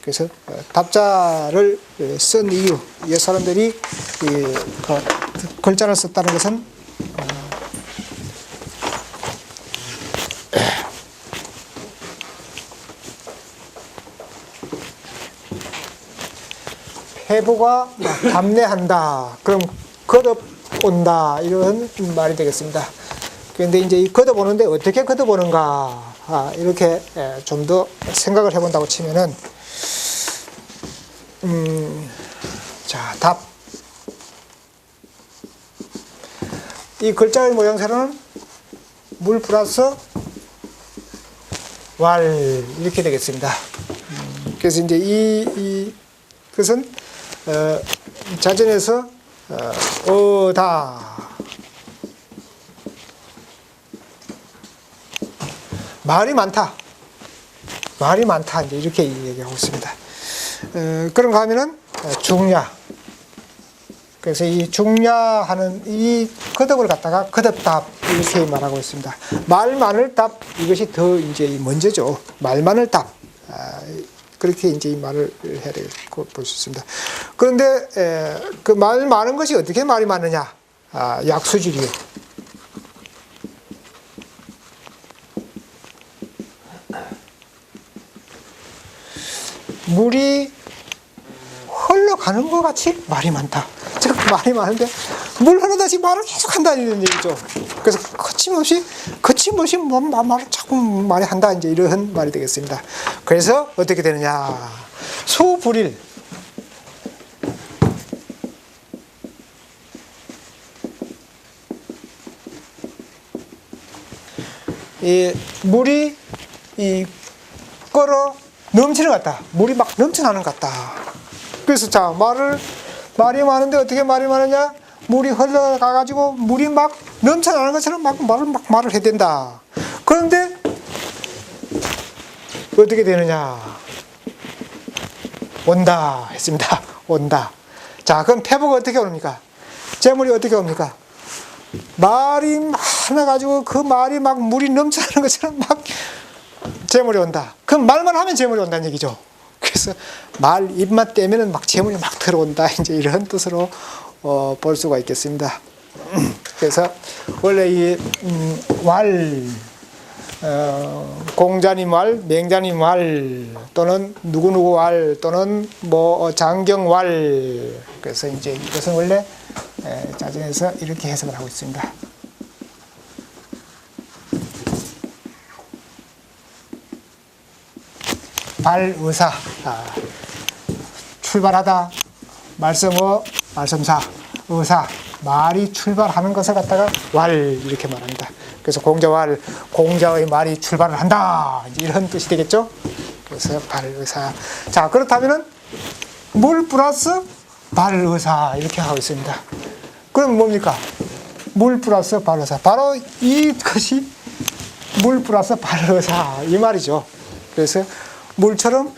그래서 답자를 쓴 이유, 이 사람들이 글자를 썼다는 것은 패부가 답례한다. 그럼 거듭온다. 이런 말이 되겠습니다. 그런데 이제 이 거듭오는데 어떻게 거듭오는가? 이렇게 좀 더 생각을 해본다고 치면은, 자, 답. 이 글자의 모양새로는 물 플러스 왈 이렇게 되겠습니다. 그래서 이제 그것은 자전에서 어다 말이 많다 이제 이렇게 얘기하고 있습니다. 그런가 하면은 중야. 그래서 이 중야하는 이 거듭을 갖다가 거듭답 이렇게 말하고 있습니다. 말 많을 답 이것이 더 이제 먼저죠. 말 많을 답. 그렇게 이제 이 말을 해야 되고 볼 수 있습니다. 그런데 그 말 많은 것이 어떻게 말이 많으냐? 약수질이요. 물이 흘러가는 것 같이 말이 많다. 즉 말이 많은데 물 흐르듯이 말을 계속 한다는 얘기죠. 그래서 거침없이 말을 자꾸 많이 한다. 이제 이런 말이 되겠습니다. 그래서 어떻게 되느냐? 수불일. 이 물이 끓어 넘치는 것 같다. 물이 막 넘쳐나는 것 같다. 그래서 자, 말이 많은데 어떻게 말이 많으냐? 물이 흘러가가지고 물이 막 넘쳐나는 것처럼 말을 해야 된다. 그런데 어떻게 되느냐? 온다 했습니다. 온다. 자, 그럼 패부가 어떻게 옵니까? 재물이 어떻게 옵니까? 말이 많아가지고 그 말이 막 물이 넘쳐나는 것처럼 막 재물이 온다. 그럼 말만 하면 재물이 온다는 얘기죠. 그래서 말 입만 떼면은 막 재물이 막 들어온다. 이제 이런 뜻으로 볼 수가 있겠습니다. 그래서 원래 이 왈, 공자님 왈, 맹자님 왈, 또는 누구누구 왈, 또는 뭐 장경 왈. 그래서 이제 이것은 원래 자전에서 이렇게 해석을 하고 있습니다. 발의사, 출발하다, 말씀어, 말씀사, 의사, 말이 출발하는 것을 갖다가 왈 이렇게 말합니다. 그래서 공자왈, 공자의 말이 출발을 한다. 이제 이런 뜻이 되겠죠. 그래서 발의사. 자, 그렇다면은 물 플러스 발의사 이렇게 하고 있습니다. 그럼 뭡니까? 물 플러스 발의사. 바로 이것이 물 플러스 발의사 이 말이죠. 그래서 물처럼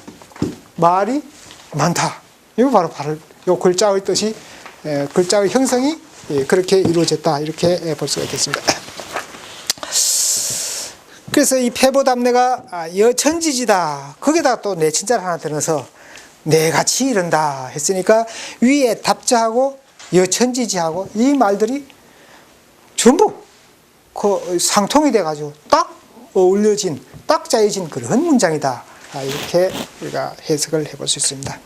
말이 많다. 이거 바로 이 글자의 뜻이, 글자의 형성이 그렇게 이루어졌다. 이렇게 볼 수가 있겠습니다. 그래서 이 패부답례가 여천지지다. 거기다가 또 내친자를 하나 들어서 내같이 이른다 했으니까 위에 답자하고 여천지지하고 이 말들이 전부 그 상통이 돼가지고 딱 어울려진, 딱 짜여진 그런 문장이다. 이렇게 우리가 해석을 해볼 수 있습니다.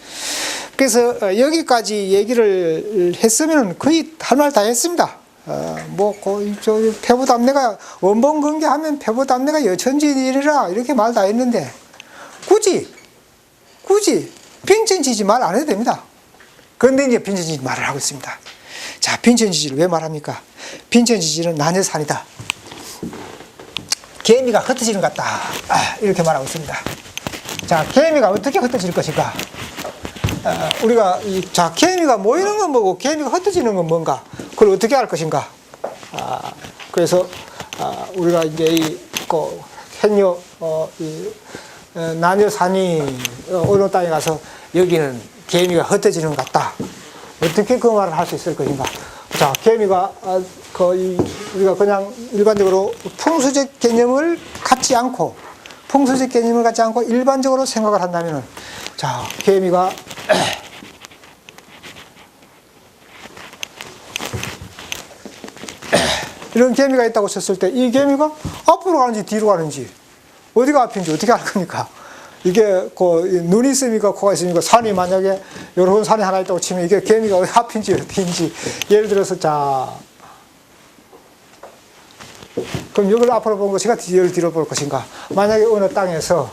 그래서 여기까지 얘기를 했으면 거의 할 말 다 했습니다. 패부답례가 원본근계하면 패부답례가 여천지지라 이렇게 말 다 했는데 굳이 빈천지지 말 안 해도 됩니다. 그런데 이제 빈천지지 말을 하고 있습니다. 자, 빈천지지를 왜 말합니까? 빈천지지는 난여산이다. 개미가 흩어지는 것 같다. 이렇게 말하고 있습니다. 자, 개미가 어떻게 흩어질 것인가? 우리가 개미가 모이는 건 뭐고 개미가 흩어지는 건 뭔가? 그걸 어떻게 할 것인가? 그래서 우리가 이제 행여 난여산이 어느 땅에 가서 여기는 개미가 흩어지는 것 같다. 어떻게 그 말을 할 수 있을 것인가? 자, 개미가 우리가 그냥 일반적으로 풍수적 개념을 갖지 않고 일반적으로 생각을 한다면 자, 개미가 이런 개미가 있다고 쳤을 때 이 개미가 앞으로 가는지 뒤로 가는지 어디가 앞인지 어떻게 알 겁니까? 이게 눈이 있습니까? 코가 있습니까? 산이 만약에 이런 산이 하나 있다고 치면 이게 개미가 어디 앞인지 어디인지 예를 들어서 자 그럼 이걸 앞으로 본 것인가 뒤로 볼 것인가? 만약에 어느 땅에서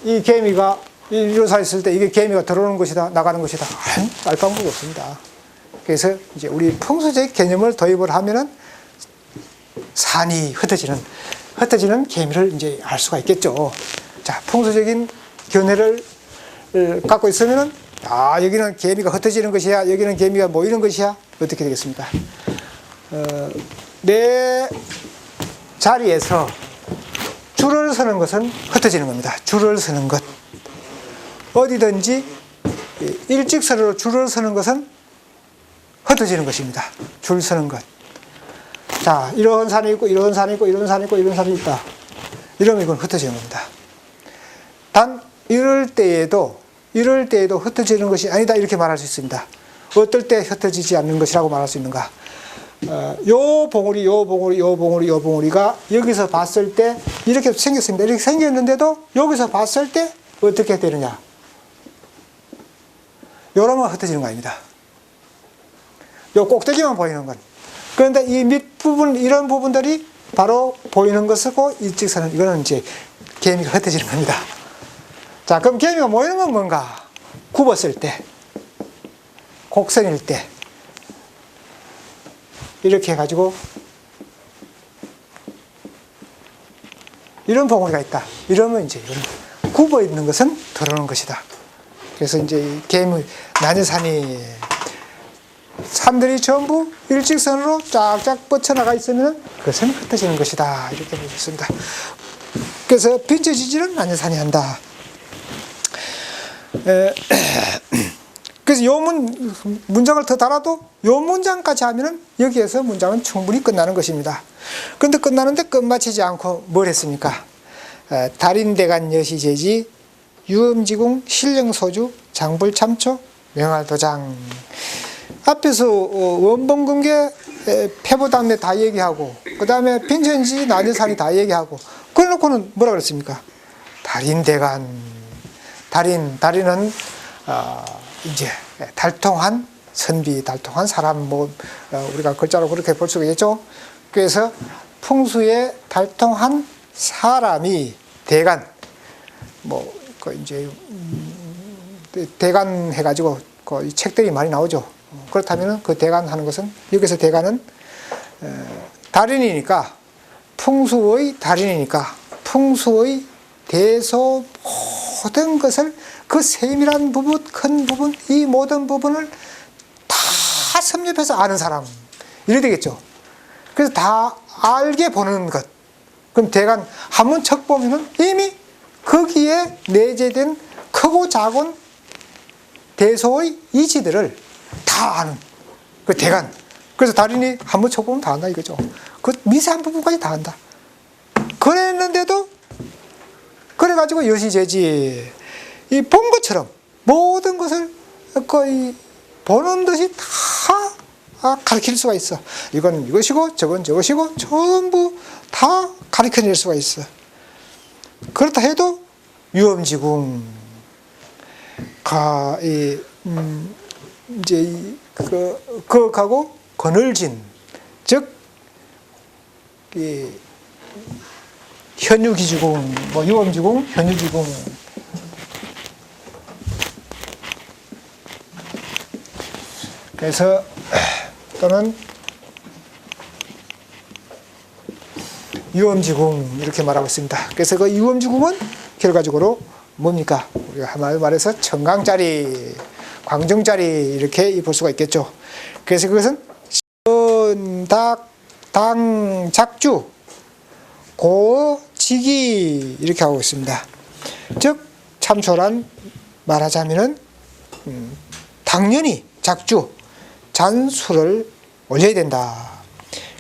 이 개미가 이런 산이 있을 때 이게 개미가 들어오는 것이다 나가는 것이다 알 방법이 없습니다. 그래서 이제 우리 풍수적 개념을 도입을 하면은 산이 흩어지는 개미를 이제 알 수가 있겠죠. 자, 풍수적인 견해를 갖고 있으면은 여기는 개미가 흩어지는 것이야, 여기는 개미가 모이는 것이야. 어떻게 되겠습니까? 내 자리에서 줄을 서는 것은 흩어지는 겁니다. 줄을 서는 것. 어디든지 일직선으로 줄을 서는 것은 흩어지는 것입니다. 줄 서는 것. 자, 이런 산이 있고, 이런 산이 있고, 이런 산이 있고, 이런 산이 있다. 이러면 이건 흩어지는 겁니다. 단, 이럴 때에도 흩어지는 것이 아니다. 이렇게 말할 수 있습니다. 어떨 때 흩어지지 않는 것이라고 말할 수 있는가? 요 봉우리가 여기서 봤을 때 이렇게 생겼습니다. 이렇게 생겼는데도 여기서 봤을 때 어떻게 되느냐? 요러면 흩어지는 거 아닙니다. 요 꼭대기만 보이는 건. 그런데 이 밑부분, 이런 부분들이 바로 보이는 것이고, 일직선은, 이거는 이제 개미가 흩어지는 겁니다. 자, 그럼 개미가 모이는 건 뭔가? 굽었을 때, 곡선일 때, 이렇게 해가지고, 이런 봉우리가 있다. 이러면 이제, 굽어 있는 것은 들어오는 것이다. 그래서 이제 이 개미, 나무산이, 산들이 전부 일직선으로 쫙쫙 뻗쳐나가 있으면 그것은 흩어지는 것이다. 이렇게 보겠습니다. 그래서 빈처지지는 나무산이 한다. 그래서 요 문장을 더 달아도 요 문장까지 하면은 여기에서 문장은 충분히 끝나는 것입니다. 그런데 끝나는데 끝마치지 않고 뭘 했습니까? 달인대간 여시제지 유엄지궁 신령소주 장불참초 명화도장. 앞에서 원본근계 폐보당내 다 얘기하고 그 다음에 빈천지 나녀산이 다 얘기하고 그래놓고는 뭐라 그랬습니까? 달인대간. 달인은 이제 달통한 선비, 달통한 사람, 우리가 글자로 그렇게 볼 수가 있겠죠. 그래서 풍수에 달통한 사람이 대간, 이제 대간 해가지고 이 책들이 많이 나오죠. 그렇다면 그 대간 하는 것은 여기서 대간은 달인이니까 풍수의 달인이니까 풍수의 대소 모든 것을 그 세밀한 부분, 큰 부분, 이 모든 부분을 다 섭렵해서 아는 사람 이래 되겠죠. 그래서 다 알게 보는 것. 그럼 대간 한번 척 보면은 이미 거기에 내재된 크고 작은 대소의 이치들을 다 아는 그 대간. 그래서 달인이 한번 척 보면 다 안다 이거죠. 그 미세한 부분까지 다 안다. 그랬는데도 그래가지고 여시제지 이 본 것처럼 모든 것을 거의 보는 듯이 다 가르칠 수가 있어. 이건 이것이고 저건 저것이고 전부 다 가르쳐낼 수가 있어. 그렇다 해도 유엄지궁 이제 그하고 거늘진 즉 현유기지궁 유엄지궁 현유지궁 그래서 또는 유엄지궁 이렇게 말하고 있습니다. 그래서 그 유엄지궁은 결과적으로 뭡니까? 우리가 한마디로 말해서 청강짜리, 광정짜리 이렇게 볼 수가 있겠죠. 그래서 그것은 당, 작주, 고, 지기 이렇게 하고 있습니다. 즉 참초란 말하자면은 당연히 작주, 잔수를 올려야 된다.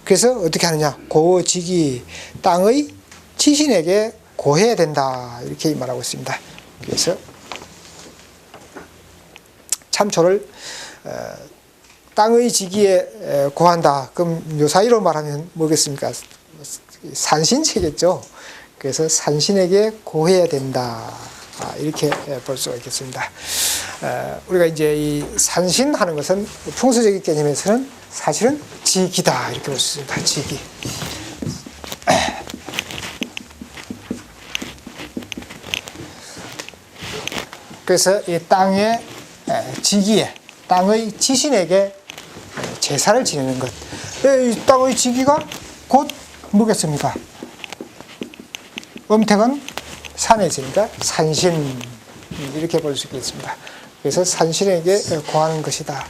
그래서 어떻게 하느냐? 고, 지기, 땅의 지신에게 고해야 된다. 이렇게 말하고 있습니다. 그래서 참초를 땅의 지기에 고한다. 그럼 요 사이로 말하면 뭐겠습니까? 산신체겠죠. 그래서 산신에게 고해야 된다. 이렇게 볼 수가 있겠습니다. 우리가 이제 이 산신하는 것은 풍수적인 개념에서는 사실은 지기다. 이렇게 볼 수 있습니다. 지기. 그래서 이 땅의 지기에, 땅의 지신에게 제사를 지내는 것. 이 땅의 지기가 곧 뭐겠습니까? 음택은 산에 있으니까 산신, 이렇게 볼 수 있겠습니다. 그래서 산신에게 고하는 것이다.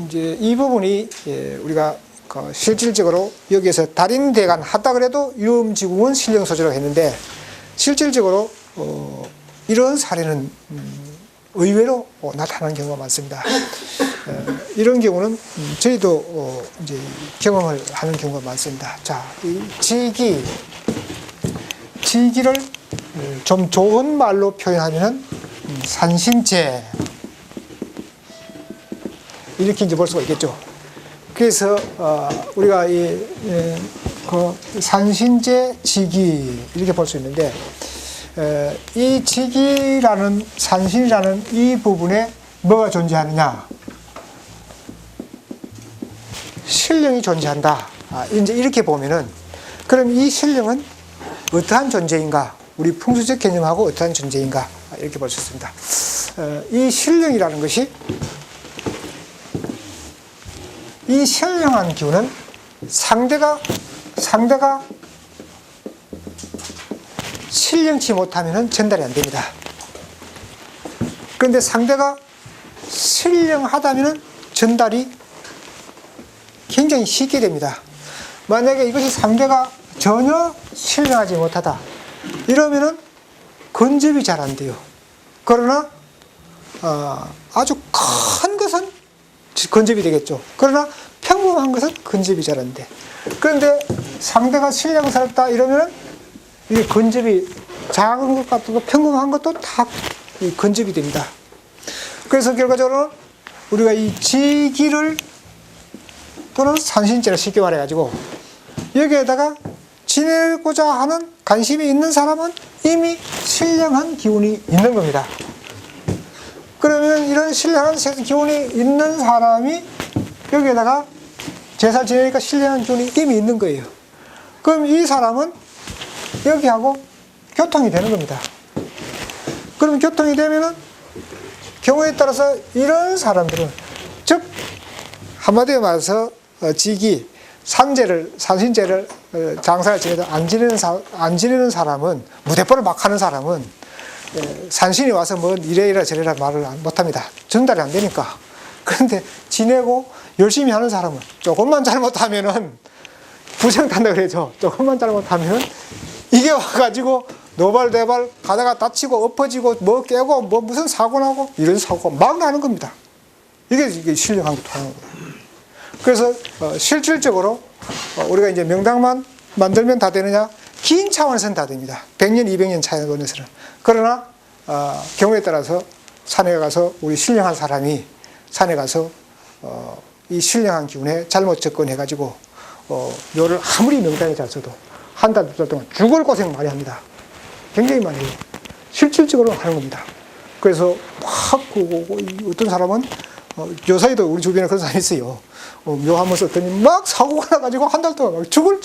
이제 이 부분이 우리가 실질적으로 여기에서 달인대간 하다 그래도 유음지궁은 신령소지라고 했는데, 실질적으로 이런 사례는 의외로 나타나는 경우가 많습니다. 이런 경우는 저희도 이제 경험을 하는 경우가 많습니다. 자, 이 지기를 좀 좋은 말로 표현하면은 산신제, 이렇게 이제 볼 수가 있겠죠. 그래서 우리가 그 산신제 지기 이렇게 볼 수 있는데, 이 지기라는 산신이라는 이 부분에 뭐가 존재하느냐? 신령이 존재한다. 이제 이렇게 보면은, 그럼 이 신령은 어떠한 존재인가? 우리 풍수적 개념하고 어떠한 존재인가? 이렇게 볼 수 있습니다. 이 신령이라는 것이, 이 신령한 기운은 상대가 신령치 못하면 전달이 안 됩니다. 그런데 상대가 신령하다면 전달이 굉장히 쉽게 됩니다. 만약에 이것이 상대가 전혀 신령하지 못하다, 이러면은 건접이 잘 안 돼요. 그러나 아주 큰 것은 건접이 되겠죠. 그러나 평범한 것은 건접이 잘 안 돼. 그런데 상대가 신령스럽다 이러면은 이게 건접이, 작은 것 같고 평범한 것도 다 건접이 됩니다. 그래서 결과적으로 우리가 이 지기를 또는 산신제를 쉽게 말해가지고 여기에다가 지내고자 하는 관심이 있는 사람은 이미 신령한 기운이 있는 겁니다. 그러면 이런 신령한 기운이 있는 사람이 여기에다가 제사를 지내니까 신령한 기운이 이미 있는 거예요. 그럼 이 사람은 여기하고 교통이 되는 겁니다. 그럼 교통이 되면은 경우에 따라서 이런 사람들은, 즉 한마디로 말해서 지기, 산신제를 장사를 지내도 안 지내는 사람은, 무대뽀를 막 하는 사람은 산신이 와서 뭐 이래이래 저래라 말을 못합니다. 전달이 안 되니까. 그런데 지내고 열심히 하는 사람은 조금만 잘못하면은 부정탄다 그러죠. 조금만 잘못하면은 이게 와가지고 노발대발 가다가 다치고 엎어지고 뭐 깨고 뭐 무슨 사고 나고 이런 사고가 막 나는 겁니다. 이게 신령한 것도 하는 거예요. 그래서 실질적으로 우리가 이제 명당만 만들면 다 되느냐? 긴 차원에서는 다 됩니다. 100년, 200년 차원에서는. 그러나 경우에 따라서 산에 가서 우리 신령한 사람이 산에 가서 이 신령한 기운에 잘못 접근해가지고 묘를 아무리 명당에 잘 써도 한 달, 두 달 동안 죽을 고생 많이 합니다. 굉장히 많이 해요. 실질적으로 하는 겁니다. 그래서 막 어떤 사람은 요사이도 우리 주변에 그런 사람이 있어요. 묘 한번 썼더니 막 사고가 나가지고 한 달 동안 막 죽을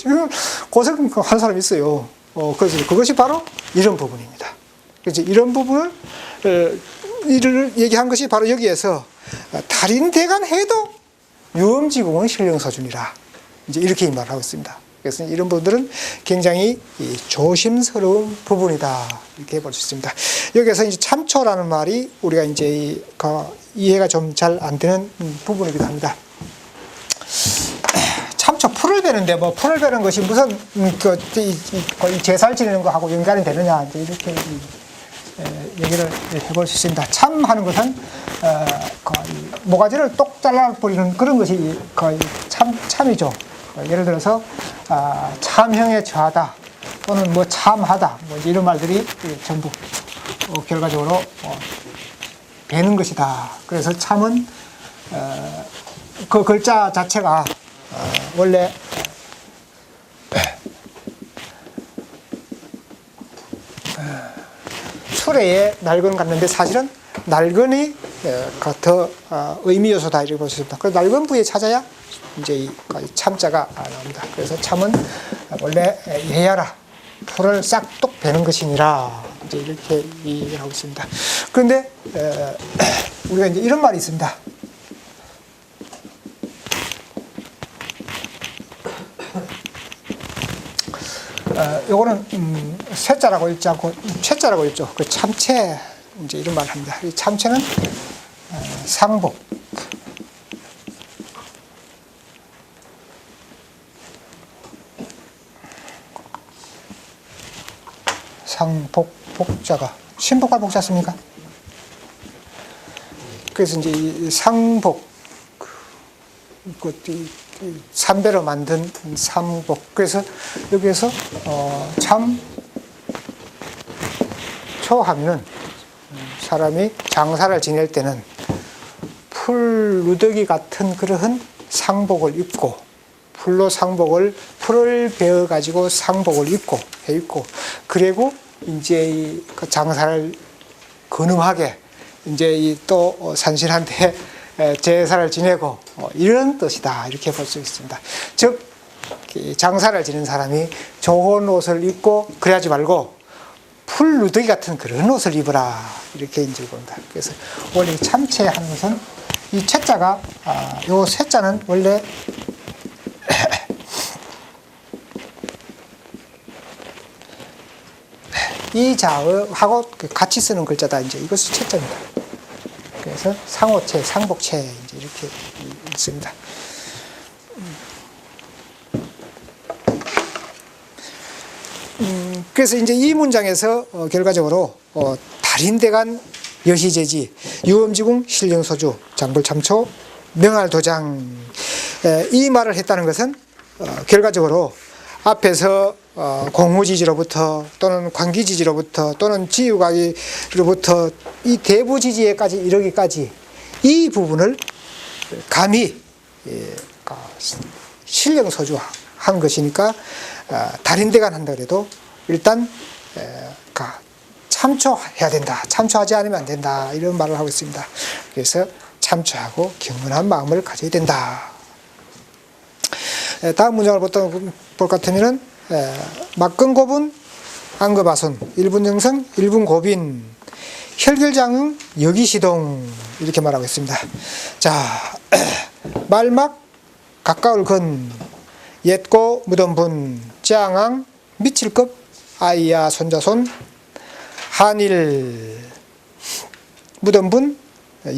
고생하는 사람이 있어요. 그래서 그것이 바로 이런 부분입니다. 그래서 이런 부분을 이를 얘기한 것이 바로 여기에서 달인대간 해도 유음지궁은 신령서준이라 이제 이렇게 말하고 있습니다. 그래서 이런 부분들은 굉장히 조심스러운 부분이다 이렇게 볼 수 있습니다. 여기서 이제 참초라는 말이 우리가 이제 이해가 좀 잘 안 되는 부분이기도 합니다. 참초 풀을 베는데 뭐 풀을 베는 것이 무슨 이 제사를 지내는 거하고 연관이 되느냐 이제 이렇게 얘기를 해볼 수 있습니다. 참 하는 것은 모가지를 똑 잘라버리는 그런 것이 거의 참이죠. 예를 들어서 참형에 처하다 또는 뭐 참하다 뭐 이런 말들이 전부 결과적으로 베는 것이다. 그래서 참은 그 글자 자체가 원래 수레에 날근 같는데 사실은 날근이 더 의미 요소다 이렇게 볼 수 있습니다. 그래서 날근 부위에 찾아야 이제 이 참자가 나옵니다. 그래서 참은 원래 예야라 풀을 싹둑 베는 것이니라 이제 이렇게 얘기를 하고 있습니다. 그런데 우리가 이제 이런 말이 있습니다. 요거는 쇠자라고 읽지 않고 채자라고 읽죠. 그 참채 이제 이런 말을 합니다. 이 참채는 상복, 복자가 신복과 복자습니까? 그래서 이제 이 상복 삼배로 만든 삼복. 그래서 여기에서 참초하면은 사람이 장사를 지낼 때는 풀누더기 같은 그러한 상복을 입고 풀을 베어 가지고 상복을 입고 그리고 이제 그 장사를 근엄하게 이제 또 산신한테 제사를 지내고 이런 뜻이다 이렇게 볼 수 있습니다. 즉 장사를 지는 사람이 좋은 옷을 입고 그래야지 말고 풀누더기 같은 그런 옷을 입어라 이렇게 이제 봅니다. 그래서 원래 참채하는 것은 이 채자가 요 세자는 원래 이 자하고 같이 쓰는 글자다 이제 이것이 채자입니다. 그래서 상호채, 상복채 이제 이렇게 있습니다. 그래서 이제 이 문장에서 결과적으로 달인대간 여시제지, 유엄지궁 신령소주, 장불참초, 명할도장 이 말을 했다는 것은 결과적으로 앞에서 공후지지로부터 또는 관기지지로부터 또는 지유가기로부터 이 대부지지에까지 이르기까지 이 부분을 감히 신령소주한 것이니까 달인대간 한다 그래도 일단 참초해야 된다. 참초하지 않으면 안 된다. 이런 말을 하고 있습니다. 그래서 참초하고 경건한 마음을 가져야 된다. 다음 문장을 볼 것 같으면은 막근고분 안급아손 일분정성 일분고빈 혈결장응 여기시동 이렇게 말하고 있습니다. 자 말막 가까울 근 옛고 무덤분 짱앙 미칠급 아이야 손자손 한일 무덤분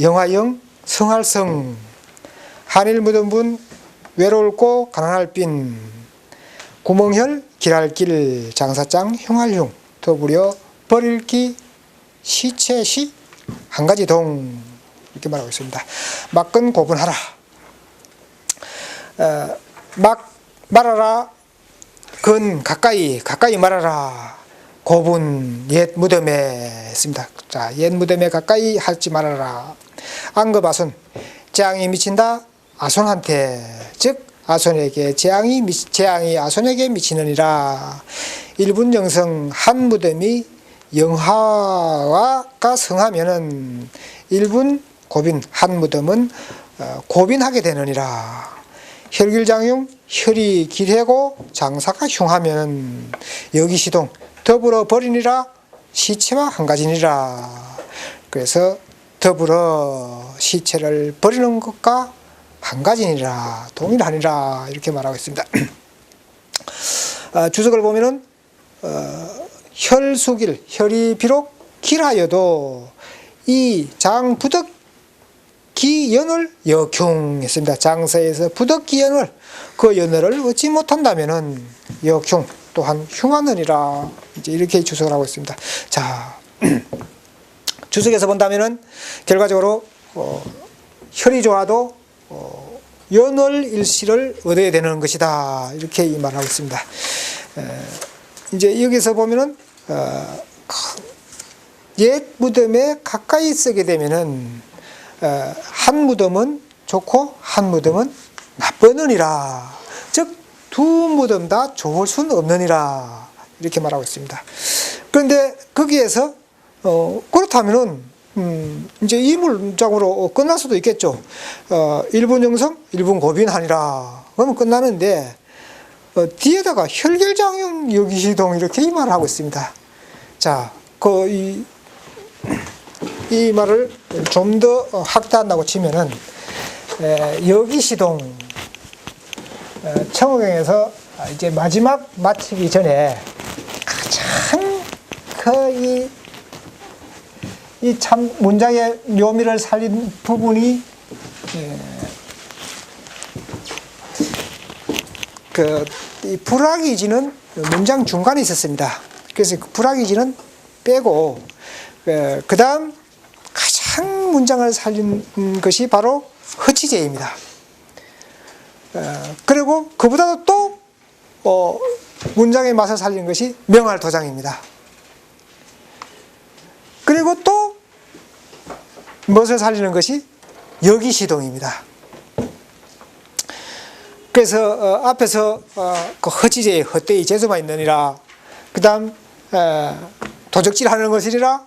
영화영 성할성 한일 무덤분 외로울고 가난할 빈 구멍혈 길할길 장사장 흉할흉 더불여 버릴기 시체시 한 가지 동 이렇게 말하고 있습니다. 막근 고분하라 막 말하라 근 가까이 말하라 고분 옛 무덤에 있습니다. 자, 옛 무덤에 가까이 하지 말아라. 안급아손 재앙이 미친다 아손한테 즉 아손에게 재앙이 아손에게 미치느니라. 일분영성 한 무덤이 영하가 성하면은 일분 고빈 한 무덤은 고빈하게 되느니라. 혈길장용 혈이 길해고 장사가 흉하면은 여기시동 더불어 버리니라 시체와 한 가지니라. 그래서 더불어 시체를 버리는 것과 한 가지니라 동일하니라 이렇게 말하고 있습니다. 주석을 보면은 혈수길 혈이 비록 길하여도 이 장부덕기연을 역흉했습니다. 장사에서 부덕기연을 그 연을 얻지 못한다면은 역흉 또한 흉하느니라 이제 이렇게 주석을 하고 있습니다. 자 주석에서 본다면은 결과적으로 혈이 좋아도 연월 일시를 얻어야 되는 것이다 이렇게 이 말을 하고 있습니다. 이제 여기서 보면은 옛 무덤에 가까이 쓰게 되면은 한 무덤은 좋고 한 무덤은 나쁘느니라. 즉 두 무덤 다 좋을 수는 없느니라. 이렇게 말하고 있습니다. 그런데 거기에서 그렇다면은 이제 이 문장으로 끝날 수도 있겠죠. 일본 영성, 일본 고빈하니라. 그러면 끝나는데 뒤에다가 혈결장용 여기시동 이렇게 이 말을 하고 있습니다. 자, 이 말을 좀 더 확대한다고 치면은 여기시동 청호경에서 이제 마지막 마치기 전에 가장 이 참 문장의 묘미를 살린 부분이 이 불확이지는 문장 중간에 있었습니다. 그래서 그 불확이지는 빼고 그 다음 가장 문장을 살린 것이 바로 허치제입니다. 그리고 그보다도 또 문장의 맛을 살린 것이 명할도장입니다. 그리고 또 무엇을 살리는 것이 여기시동입니다. 그래서 앞에서 그 허지제의 헛되이 재수만 있느니라, 그 다음 도적질하는 것이니라,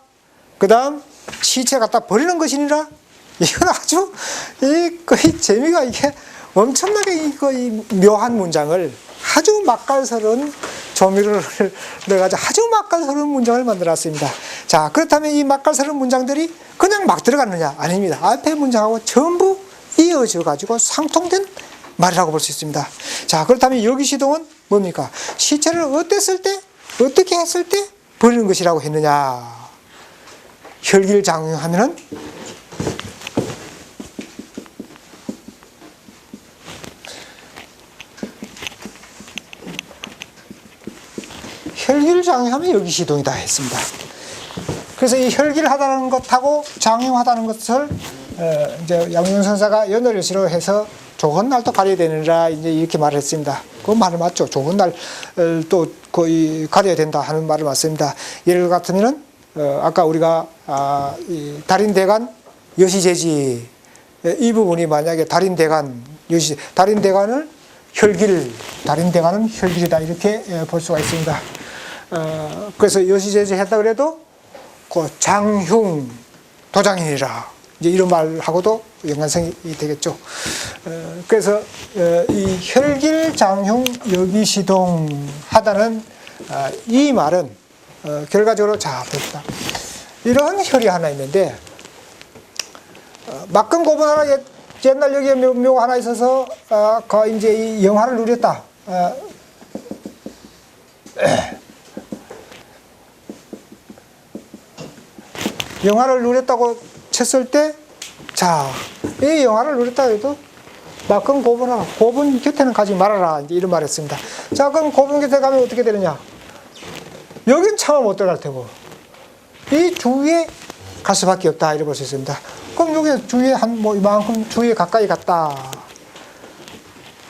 그 다음 시체 갖다 버리는 것이니라. 이건 아주 이 재미가 이게 엄청나게 이 묘한 문장을 아주 맛깔스러운 조미료를 넣어가지고 아주 맛깔스러운 문장을 만들었습니다. 자, 그렇다면 이 맛깔스러운 문장들이 그냥 막 들어갔느냐? 아닙니다. 앞에 문장하고 전부 이어져 가지고 상통된 말이라고 볼 수 있습니다. 자, 그렇다면 여기시동은 뭡니까? 시체를 어땠을 때, 어떻게 했을 때 버리는 것이라고 했느냐? 혈기를 장용하면은 혈기를 장용하면 여기시동이다 했습니다. 그래서 이 혈기를 하다는 것하고 장용하다는 것을 이제 양윤선사가 연월여시로 해서 좋은 날도 가려야 되느라 이제 이렇게 말을 했습니다. 그 말은 맞죠. 좋은 날 또 거의 가려야 된다 하는 말을 맞습니다. 예를 같으면은 아까 우리가 이 달인대간 여시제지 이 부분이 만약에 달인대간 여시 달인대간을 달인대간은 혈길이다 이렇게 볼 수가 있습니다. 그래서 여시제지 했다 그래도 그 장흉 도장이니라 이제 이런 말하고도 연관성이 되겠죠. 그래서 이 혈길 장흉 여기시동 하다는 이 말은 결과적으로 자 봅시다. 이런 혈이 하나 있는데 막근 고분 하나 옛날 여기에 묘 하나 있어서 그 이제 이 영화를 누렸다. 영화를 누렸다고 쳤을 때, 자, 이 영화를 누렸다 해도 막근 고분하라. 고분 곁에는 가지 말아라. 이제 이런 말 했습니다. 자, 그럼 고분 곁에 가면 어떻게 되느냐? 여긴 차마 못 들어갈 테고, 이 주위에 갈 수밖에 없다. 이렇게 볼 수 있습니다. 그럼 여기 주위에 이만큼 주위에 가까이 갔다.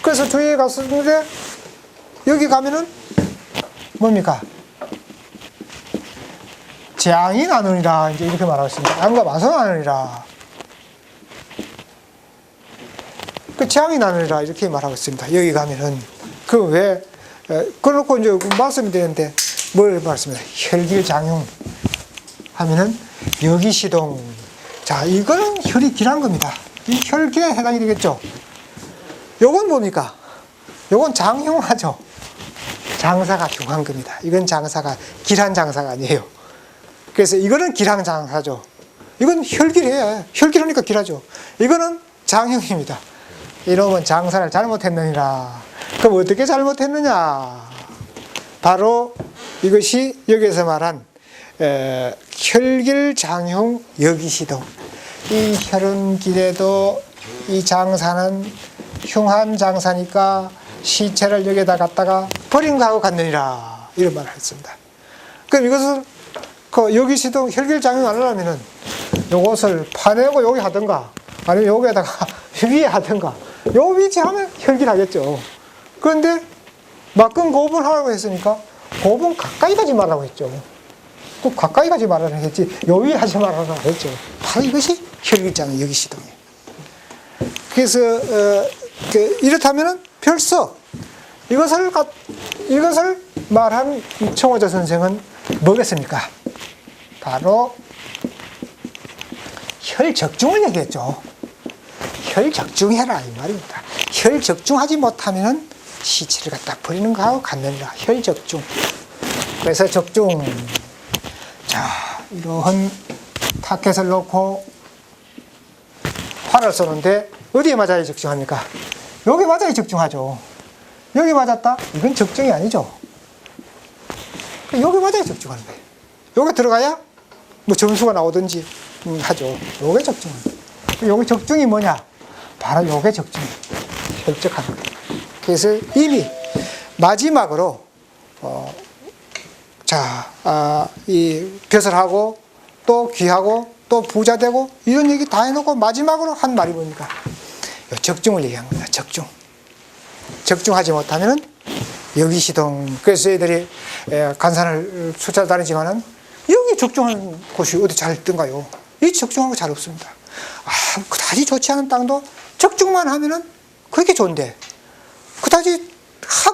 그래서 주위에 갔었는데, 여기 가면은 뭡니까? 재앙이 나느니라. 이제 이렇게 말하고 있습니다. 암과 마소 나느니라. 그 재앙이 나느니라. 이렇게 말하고 있습니다. 여기 가면은. 그래놓고 이제 말씀이 되는데, 뭘 말씀해요? 혈길장용 하면은 여기시동. 자, 이거는 혈이 길한 겁니다. 이 혈길에 해당이 되겠죠? 요건 뭡니까? 요건 장흉하죠? 장사가 흉한 겁니다. 이건 장사가, 길한 장사가 아니에요. 그래서 이거는 길한 장사죠. 이건 혈길해. 혈길하니까 길하죠. 이거는 장흉입니다. 이놈은 장사를 잘못했느니라. 그럼 어떻게 잘못했느냐? 바로 이것이 여기서 말한 혈길장흉 여기시동. 이 혈은 길에도 이 장사는 흉한 장사니까 시체를 여기에다 갖다가 버린 거하고 같느니라. 이런 말을 했습니다. 그럼 이것을 여기시동 혈길장용 안 하려면은 요것을 파내고 여기 하든가 아니면 여기에다가 위에 하든가 요 위치 하면 혈길하겠죠. 그런데 막근 고분 하라고 했으니까 고분 가까이 가지 말라고 했죠. 꼭 가까이 가지 말아라 했지, 요위 하지 말아라 했죠. 바로 이것이 혈기장 여기시동이에요. 그래서 이렇다면은 벌써 이것을 말한 청호자 선생은 뭐겠습니까? 바로 혈적중을 얘기했죠. 혈적중해라 이 말입니다. 혈적중하지 못하면은 시체를 갖다 버리는 거하고 같느니라. 혈적중. 그래서 적중. 자, 이러한 타켓을 놓고 활을 쏘는데 어디에 맞아야 적중합니까? 여기 맞아야 적중하죠. 여기 맞았다? 이건 적중이 아니죠. 여기 맞아야 적중하는 거예요. 여기 들어가야 뭐 점수가 나오든지 하죠. 요게 적중. 요게 적중이 뭐냐? 바로 요게 적중. 혈적하는 거예요. 그래서 이미 마지막으로 이 벼슬하고 또 귀하고 또 부자 되고 이런 얘기 다 해놓고 마지막으로 한 말이 뭡니까? 적중을 얘기한 겁니다. 적중. 적중하지 못하면은 여기시동. 그래서 애들이 간산을 찾아다니지만은 여기 적중하는 곳이 어디 잘 있던가요? 이 적중한 거 잘 없습니다. 그다지 좋지 않은 땅도 적중만 하면은 그렇게 좋은데, 그다지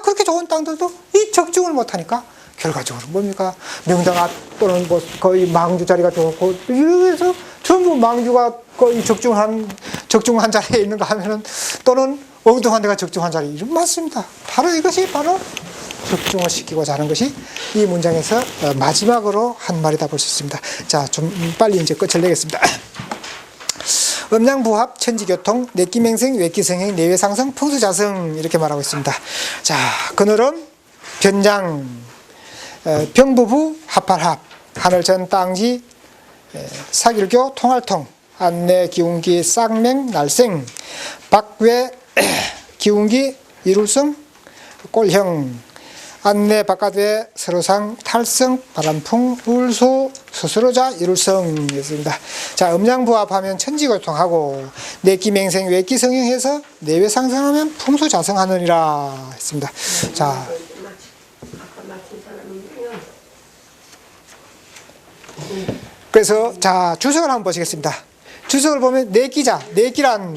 그렇게 좋은 땅들도 이 적중을 못하니까 결과적으로 뭡니까? 명당 앞 또는 뭐 거의 망주 자리가 좋고, 이래서 전부 망주가 거의 적중한 자리에 있는가 하면은, 또는 엉뚱한 데가 적중한 자리, 이런 많습니다. 바로 이것이 바로 적중을 시키고자 하는 것이 이 문장에서 마지막으로 한 말이다 볼 수 있습니다. 자, 좀 빨리 이제 끝을 내겠습니다. 음양부합, 천지교통, 내기맹생, 외기성행, 내외상성, 풍수자성 이렇게 말하고 있습니다. 자, 그늘은 변장, 병부부, 합할합, 하늘전 땅지, 사길교, 통할통, 안내, 기운기, 쌍맹, 날생, 박외, 기운기, 이룰성, 꼴형, 안내, 바깥외, 서로상, 탈성, 바람풍, 울수, 스스로자, 이룰성이었습니다. 자, 음양부합하면 천지교통하고, 내기맹생, 외기성형해서 내외상성하면 풍수자성하느니라 했습니다. 자, 그래서 자, 주석을 한번 보시겠습니다. 주석을 보면 내기자, 내기란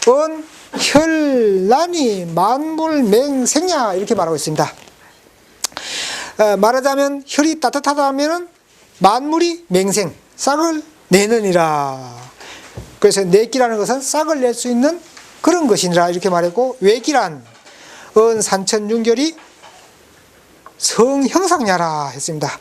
은 혈란이 만물맹생야 이렇게 말하고 있습니다. 말하자면 혈이 따뜻하다면 만물이 맹생, 싹을 내느니라. 그래서 내기라는 것은 싹을 낼 수 있는 그런 것이니라 이렇게 말했고, 외기란 은 산천윤결이 성형상야라 했습니다.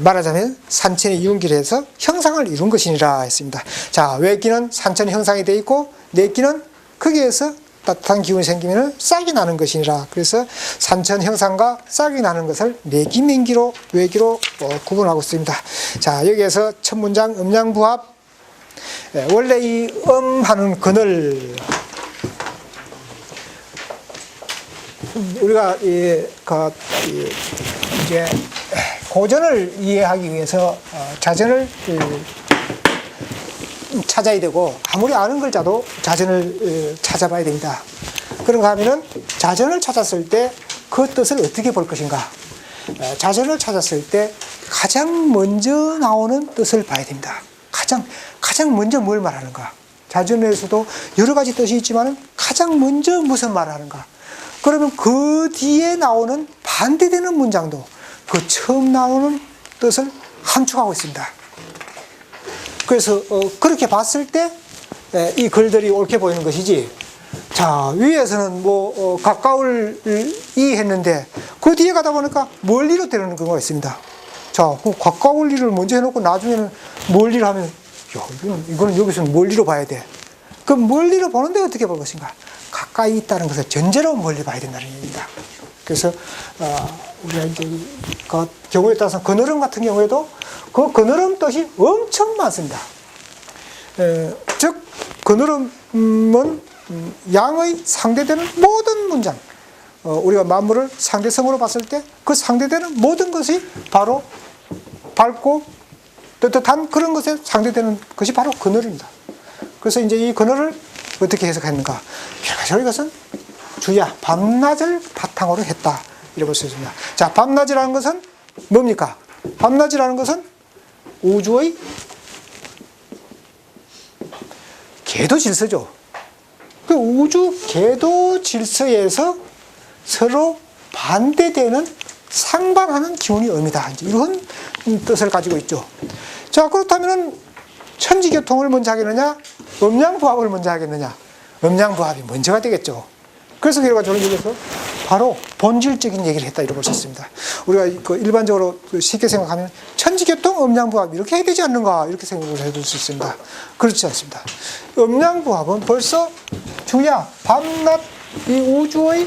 말하자면 산천의 윤결에서 형상을 이룬 것이니라 했습니다. 자, 외기는 산천의 형상이 되어 있고, 내기는 거기에서 따뜻한 기운이 생기면 싹이 나는 것이니라. 그래서 산천 형상과 싹이 나는 것을 내기맹기로, 외기로 구분하고 있습니다. 자, 여기에서 첫 문장 음양부합, 원래 이 하는 그늘, 우리가 이제 고전을 이해하기 위해서 자전을 찾아야 되고, 아무리 아는 글자도 자전을 찾아봐야 됩니다. 그런가 하면은 자전을 찾았을 때 그 뜻을 어떻게 볼 것인가? 자전을 찾았을 때 가장 먼저 나오는 뜻을 봐야 됩니다. 가장 먼저 뭘 말하는가? 자전에서도 여러 가지 뜻이 있지만 가장 먼저 무슨 말을 하는가? 그러면 그 뒤에 나오는 반대되는 문장도 그 처음 나오는 뜻을 함축하고 있습니다. 그래서 그렇게 봤을 때 이 글들이 옳게 보이는 것이지, 자, 위에서는 뭐 가까울 이 했는데 그 뒤에 가다 보니까 멀리로 되는 경우가 있습니다. 자, 그 가까울 일을 먼저 해놓고 나중에는 멀리를 하면, 야, 이거는 여기서는 멀리로 봐야 돼. 그 멀리로 보는데 어떻게 볼 것인가? 가까이 있다는 것을 전제로 멀리 봐야 된다는 얘기입니다. 그래서 우리가 이제 그 경우에 따라서 그늘음 같은 경우에도 그 그늘음 뜻이 엄청 많습니다. 즉 그늘음은 양의 상대되는 모든 문장, 우리가 만물을 상대성으로 봤을 때 그 상대되는 모든 것이 바로 밝고 뜨뜻한 그런 것에 상대되는 것이 바로 그늘입니다. 그래서 이제 이 그늘을 어떻게 해석했는가? 결과적으로 이것은 주야, 밤낮을 바탕으로 했다, 이렇게 볼 수 있습니다. 자, 밤낮이라는 것은 뭡니까? 밤낮이라는 것은 우주의 궤도 질서죠. 그 우주 궤도 질서에서 서로 반대되는 상반하는 기운이 음이다. 이런 뜻을 가지고 있죠. 자, 그렇다면 천지교통을 먼저 하겠느냐, 음양부합을 먼저 하겠느냐? 음양부합이 먼저가 되겠죠. 그래서 그래가지고 여기서 바로 본질적인 얘기를 했다, 이렇게 볼 수 있습니다. 우리가 그 일반적으로 쉽게 생각하면 천지교통, 음양부합 이렇게 해야 되지 않는가, 이렇게 생각을 해볼 수 있습니다. 그렇지 않습니다. 음양부합은 벌써 중야, 밤낮, 이 우주의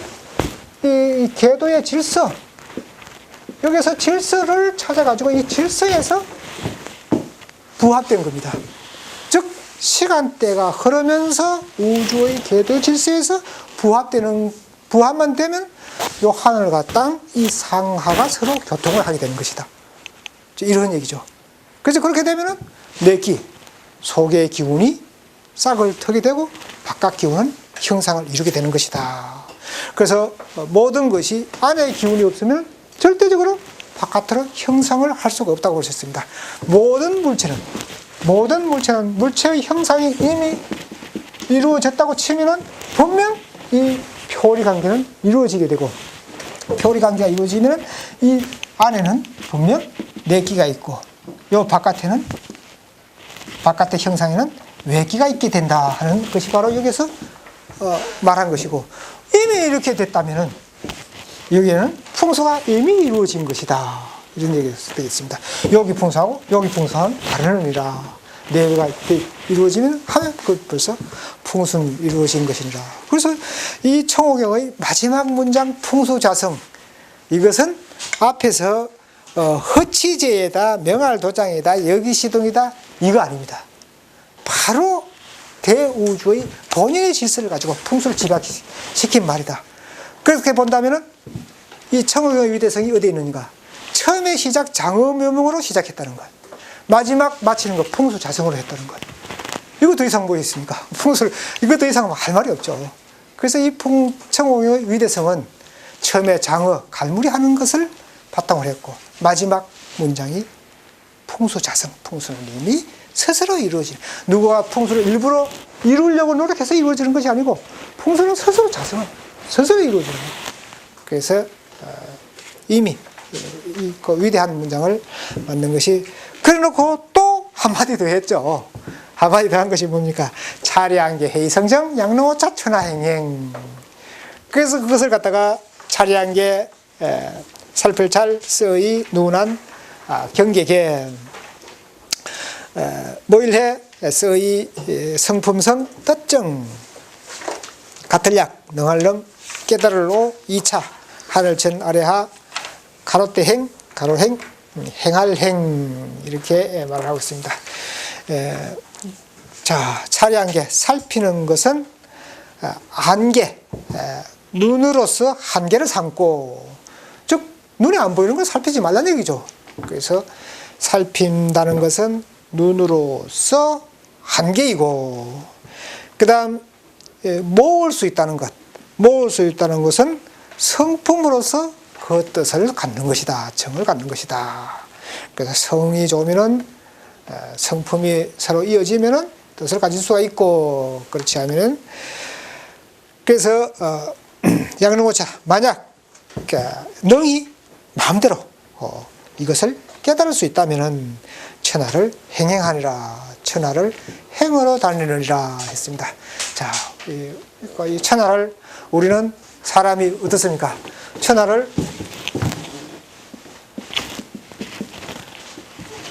이 궤도의 질서, 여기서 질서를 찾아가지고 이 질서에서 부합된 겁니다. 즉 시간대가 흐르면서 우주의 궤도 질서에서 부합만 되면 이 하늘과 땅, 이 상하가 서로 교통을 하게 되는 것이다. 이런 얘기죠. 그래서 그렇게 되면은 내기, 속의 기운이 싹을 트게 되고 바깥 기운은 형상을 이루게 되는 것이다. 그래서 모든 것이 안에 기운이 없으면 절대적으로 바깥으로 형상을 할 수가 없다고 볼 수 있습니다. 모든 물체는 물체의 형상이 이미 이루어졌다고 치면은 분명 이 표리 관계는 이루어지게 되고, 표리 관계가 이루어지면 이 안에는 분명 내기가 있고, 요 바깥의 형상에는 외기가 있게 된다 하는 것이 바로 여기서 말한 것이고, 이미 이렇게 됐다면은 여기에는 풍수가 이미 이루어진 것이다, 이런 얘기가 되겠습니다. 여기 풍수하고 여기 풍수는 다른 의미라. 내가 이루어지면 하면 그 벌써 풍수는 이루어진 것이니라. 그래서 이 청호경의 마지막 문장 풍수자성, 이것은 앞에서 허치제에다 명할도장이다 여기시동이다 이거 아닙니다. 바로 대우주의 본인의 질서를 가지고 풍수를 집약시킨 말이다. 그렇게 본다면은 이 청호경의 위대성이 어디에 있느냐? 처음에 시작 장어묘명으로 시작했다는 것, 마지막 마치는 것 풍수자성으로 했다는 것. 이거 더 이상 뭐 있습니까? 풍수를, 이거 더 이상 할 말이 없죠. 그래서 이 청호경의 위대성은 처음에 장어, 갈무리 하는 것을 바탕으로 했고, 마지막 문장이 풍수자성, 풍수는 이미 스스로 이루어지는, 누구가 풍수를 일부러 이루려고 노력해서 이루어지는 것이 아니고 풍수는 스스로 자성은 스스로 이루어지는 거예요. 그래서 이미 그 위대한 문장을 만든 것이, 그래놓고 또 한마디 더 했죠. 한마디 더 한 것이 뭡니까? 차례한계 해이성정 양로오차 천하행행. 그래서 그것을 갖다가 차례한계 살필찰 쓰의 누난 경계견 모일해 쓰의 성품성 뜻정 가틀약 능할름 깨달을로 2차 하늘천 아래하 가로대행 가로행 행할행, 이렇게 말을 하고 있습니다. 자, 차례한계, 살피는 것은 한계, 눈으로서 한계를 삼고, 즉 눈에 안 보이는 걸 살피지 말라는 얘기죠. 그래서 살핀다는 것은 눈으로서 한계이고, 그 다음 모을 수 있다는 것, 모을 수 있다는 것은 성품으로서 그 뜻을 갖는 것이다, 정을 갖는 것이다. 그래서 성이 좋으면은 성품이 서로 이어지면은 뜻을 가질 수가 있고, 그렇지 않으면은, 그래서 양릉오차, 만약 능히 마음대로 이것을 깨달을 수 있다면은 천하를 행행하니라, 천하를 행으로 다니느니라 했습니다. 자, 이 천하를 우리는 사람이 어떻습니까? 천하를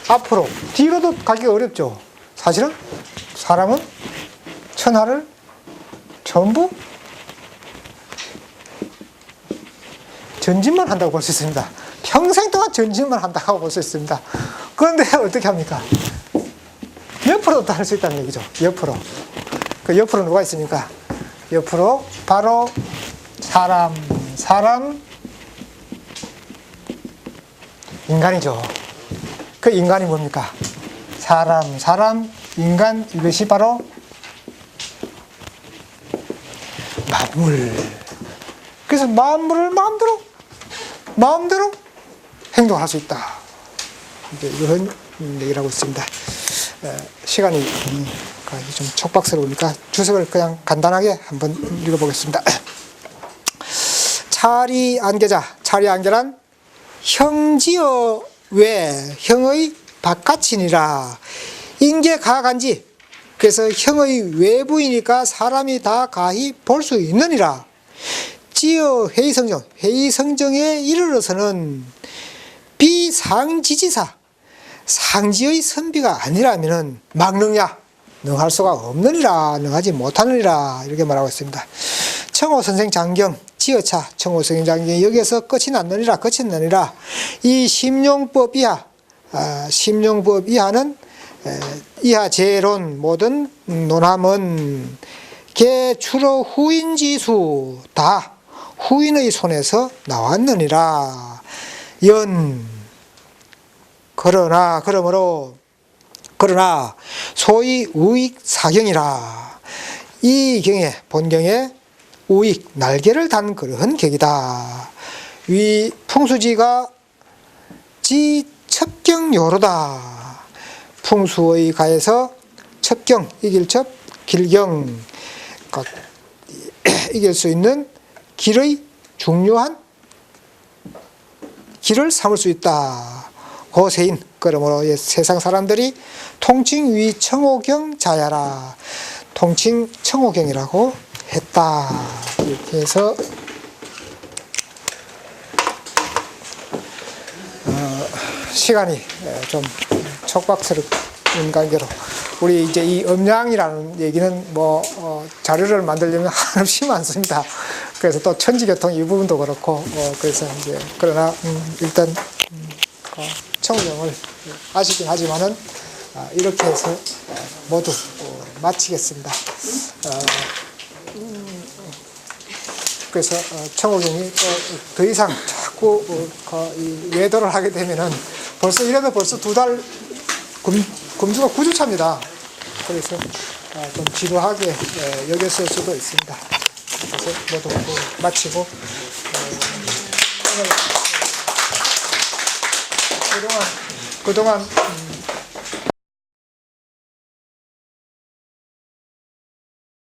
앞으로 뒤로도 가기가 어렵죠. 사실은 사람은 천하를 전부 전진만 한다고 볼 수 있습니다. 평생 동안 전진만 한다고 볼 수 있습니다. 그런데 어떻게 합니까? 옆으로도 할 수 있다는 얘기죠. 옆으로. 그 옆으로 누가 있습니까? 옆으로 바로 사람 인간이죠. 그 인간이 뭡니까? 사람 인간, 이것이 바로 만물. 그래서 만물을 마음대로 행동할 수 있다. 이제 이런 얘기를 하고 있습니다. 시간이 거의 좀 촉박스러우니까 주석을 그냥 간단하게 한번 읽어보겠습니다. 차리안계자, 차리안계란 형지어 외 형의 바깥이니라. 인계 가간지, 그래서 형의 외부이니까 사람이 다 가히 볼 수 있느니라. 지어 회의성정, 회의성정에 이르러서는 비상지지사, 상지의 선비가 아니라면은 막느냐, 능할 수가 없느니라, 능하지 못하느니라, 이렇게 말하고 있습니다. 청호선생 장경, 지어차, 청호선생 장경, 여기에서 끝이 났느니라, 끝이 났느니라. 이 심용법 이하, 심용법 이하는 이하 재론 모든 논함은 개추로 후인지수 다 후인의 손에서 나왔느니라. 그러나 소위 우익 사경이라. 이 경에 본경에 우익 날개를 단 그러한 격이다. 위 풍수지가 지 첩경요로다. 풍수의 가에서 첩경, 이길 첩, 길경, 이길 수 있는 길의 중요한 길을 삼을 수 있다. 고세인, 그러므로 세상 사람들이 통칭 위 청호경 자야라. 통칭 청호경이라고 했다. 이렇게 해서 시간이 좀 촉박스러운 관계로 우리 이제 이 음양이라는 얘기는 자료를 만들려면 한없이 많습니다. 그래서 또 천지교통 이 부분도 그렇고 그래서 이제 그러나 일단 청호경을 아시긴 하지만은 이렇게 해서 모두 마치겠습니다. 그래서 청호경이 더 이상 자꾸 외도를 하게 되면은 이래도 벌써 2달 금주가 9주차입니다. 그래서 좀 지루하게 여겼을 수도 있습니다. 그래서 모두 마치고 오늘 그동안